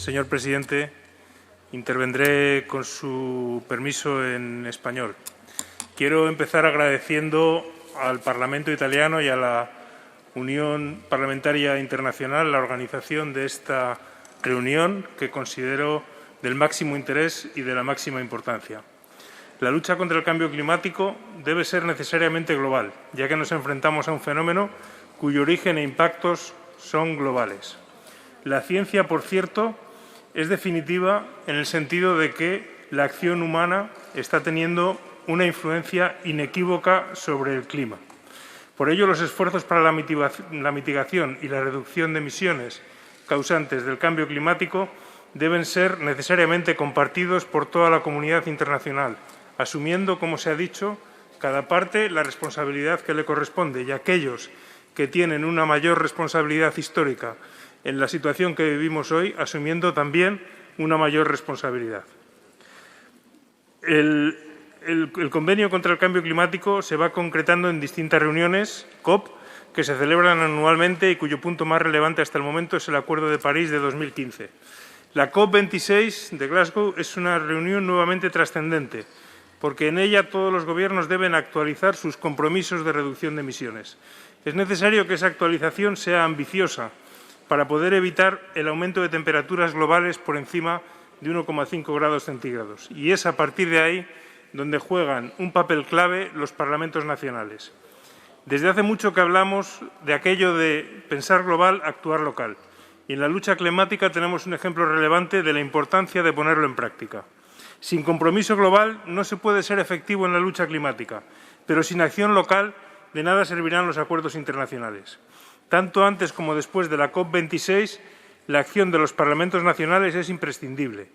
Señor presidente, intervendré con su permiso en español. Quiero empezar agradeciendo al Parlamento italiano y a la Unión Parlamentaria Internacional la organización de esta reunión que considero del máximo interés y de la máxima importancia. La lucha contra el cambio climático debe ser necesariamente global, ya que nos enfrentamos a un fenómeno cuyo origen e impactos son globales. La ciencia, por cierto, es definitiva en el sentido de que la acción humana está teniendo una influencia inequívoca sobre el clima. Por ello, los esfuerzos para la mitigación y la reducción de emisiones causantes del cambio climático deben ser necesariamente compartidos por toda la comunidad internacional, asumiendo, como se ha dicho, cada parte la responsabilidad que le corresponde, y aquellos que tienen una mayor responsabilidad histórica en la situación que vivimos hoy, asumiendo también una mayor responsabilidad. El convenio contra el cambio climático se va concretando en distintas reuniones COP que se celebran anualmente y cuyo punto más relevante hasta el momento es el Acuerdo de París de 2015. La COP26 de Glasgow es una reunión nuevamente trascendente, porque en ella todos los gobiernos deben actualizar sus compromisos de reducción de emisiones. Es necesario que esa actualización sea ambiciosa para poder evitar el aumento de temperaturas globales por encima de 1,5 grados centígrados. Y es a partir de ahí donde juegan un papel clave los parlamentos nacionales. Desde hace mucho que hablamos de aquello de pensar global, actuar local. Y en la lucha climática tenemos un ejemplo relevante de la importancia de ponerlo en práctica. Sin compromiso global no se puede ser efectivo en la lucha climática, pero sin acción local de nada servirán los acuerdos internacionales. Tanto antes como después de la COP26, la acción de los parlamentos nacionales es imprescindible.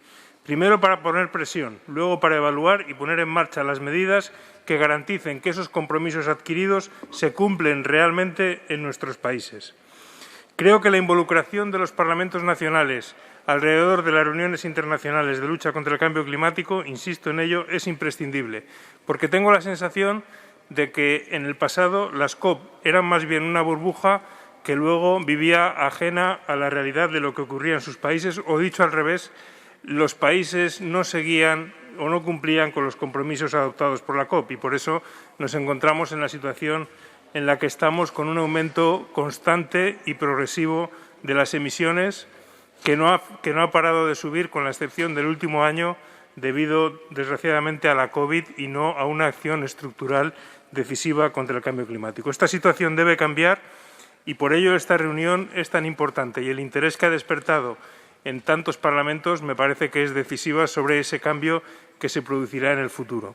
Primero para poner presión, luego para evaluar y poner en marcha las medidas que garanticen que esos compromisos adquiridos se cumplen realmente en nuestros países. Creo que la involucración de los parlamentos nacionales alrededor de las reuniones internacionales de lucha contra el cambio climático, insisto en ello, es imprescindible, porque tengo la sensación de que en el pasado las COP eran más bien una burbuja que luego vivía ajena a la realidad de lo que ocurría en sus países, o dicho al revés, los países no seguían o no cumplían con los compromisos adoptados por la COP y por eso nos encontramos en la situación en la que estamos con un aumento constante y progresivo de las emisiones que no ha parado de subir con la excepción del último año debido, desgraciadamente, a la COVID y no a una acción estructural decisiva contra el cambio climático. Esta situación debe cambiar y por ello esta reunión es tan importante y el interés que ha despertado en tantos parlamentos me parece que es decisiva sobre ese cambio que se producirá en el futuro.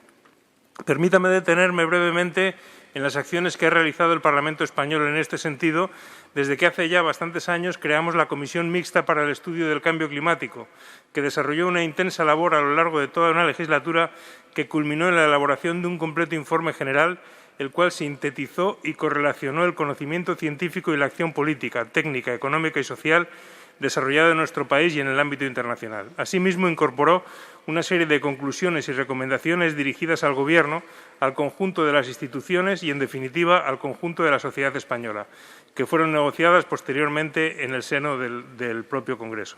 Permítame detenerme brevemente en las acciones que ha realizado el Parlamento español en este sentido, desde que hace ya bastantes años creamos la Comisión Mixta para el Estudio del Cambio Climático, que desarrolló una intensa labor a lo largo de toda una legislatura que culminó en la elaboración de un completo informe general, el cual sintetizó y correlacionó el conocimiento científico y la acción política, técnica, económica y social desarrollada en nuestro país y en el ámbito internacional. Asimismo, incorporó una serie de conclusiones y recomendaciones dirigidas al Gobierno, al conjunto de las instituciones y, en definitiva, al conjunto de la sociedad española, que fueron negociadas posteriormente en el seno del propio Congreso.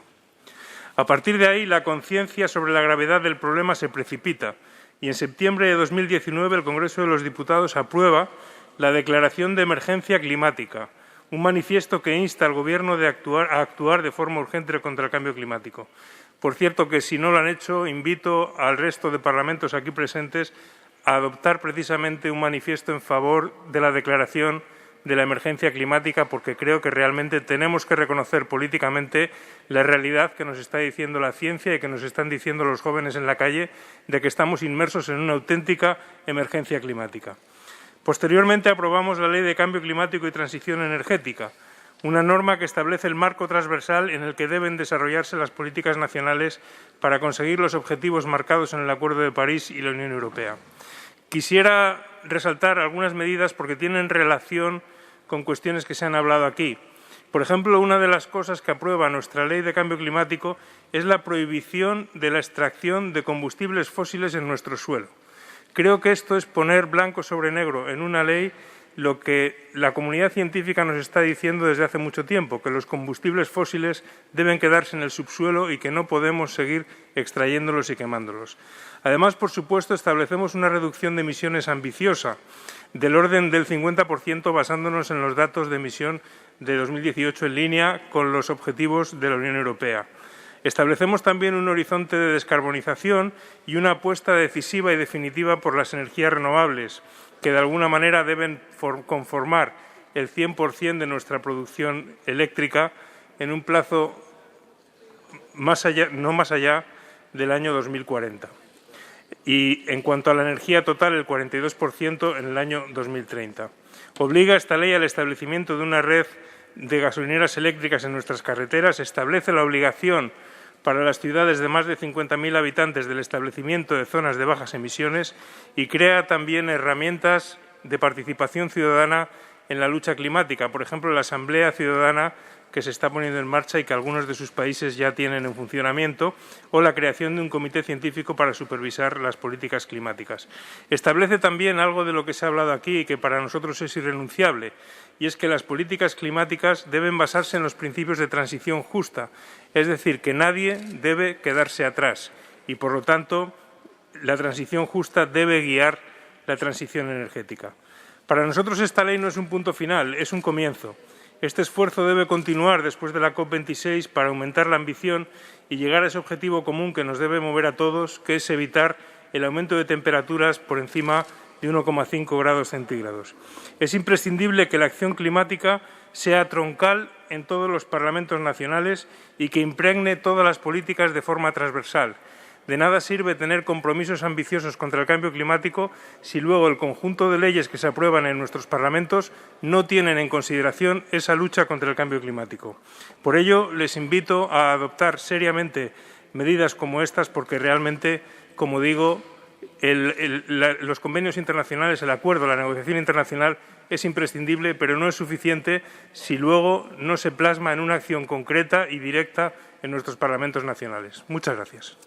A partir de ahí, la conciencia sobre la gravedad del problema se precipita y en septiembre de 2019 el Congreso de los Diputados aprueba la Declaración de Emergencia Climática, un manifiesto que insta al Gobierno a actuar de forma urgente contra el cambio climático. Por cierto, que si no lo han hecho, invito al resto de parlamentos aquí presentes a adoptar precisamente un manifiesto en favor de la declaración de la emergencia climática, porque creo que realmente tenemos que reconocer políticamente la realidad que nos está diciendo la ciencia y que nos están diciendo los jóvenes en la calle de que estamos inmersos en una auténtica emergencia climática. Posteriormente aprobamos la Ley de Cambio Climático y Transición Energética, una norma que establece el marco transversal en el que deben desarrollarse las políticas nacionales para conseguir los objetivos marcados en el Acuerdo de París y la Unión Europea. Quisiera resaltar algunas medidas porque tienen relación con cuestiones que se han hablado aquí. Por ejemplo, una de las cosas que aprueba nuestra Ley de Cambio Climático es la prohibición de la extracción de combustibles fósiles en nuestro suelo. Creo que esto es poner blanco sobre negro en una ley lo que la comunidad científica nos está diciendo desde hace mucho tiempo, que los combustibles fósiles deben quedarse en el subsuelo y que no podemos seguir extrayéndolos y quemándolos. Además, por supuesto, establecemos una reducción de emisiones ambiciosa, del orden del 50%, basándonos en los datos de emisión de 2018 en línea con los objetivos de la Unión Europea. Establecemos también un horizonte de descarbonización y una apuesta decisiva y definitiva por las energías renovables, que de alguna manera deben conformar el 100% de nuestra producción eléctrica en un plazo no más allá del año 2040. Y, en cuanto a la energía total, el 42% en el año 2030. Obliga esta ley al establecimiento de una red de gasolineras eléctricas en nuestras carreteras, establece la obligación para las ciudades de más de 50.000 habitantes del establecimiento de zonas de bajas emisiones y crea también herramientas de participación ciudadana en la lucha climática, por ejemplo, la Asamblea Ciudadana que se está poniendo en marcha y que algunos de sus países ya tienen en funcionamiento, o la creación de un comité científico para supervisar las políticas climáticas. Establece también algo de lo que se ha hablado aquí y que para nosotros es irrenunciable, y es que las políticas climáticas deben basarse en los principios de transición justa, es decir, que nadie debe quedarse atrás y, por lo tanto, la transición justa debe guiar la transición energética. Para nosotros esta ley no es un punto final, es un comienzo. Este esfuerzo debe continuar después de la COP26 para aumentar la ambición y llegar a ese objetivo común que nos debe mover a todos, que es evitar el aumento de temperaturas por encima de 1,5 grados centígrados. Es imprescindible que la acción climática sea troncal en todos los parlamentos nacionales y que impregne todas las políticas de forma transversal. De nada sirve tener compromisos ambiciosos contra el cambio climático si luego el conjunto de leyes que se aprueban en nuestros parlamentos no tienen en consideración esa lucha contra el cambio climático. Por ello, les invito a adoptar seriamente medidas como estas, porque realmente, como digo, los convenios internacionales, el acuerdo, la negociación internacional es imprescindible, pero no es suficiente si luego no se plasma en una acción concreta y directa en nuestros parlamentos nacionales. Muchas gracias.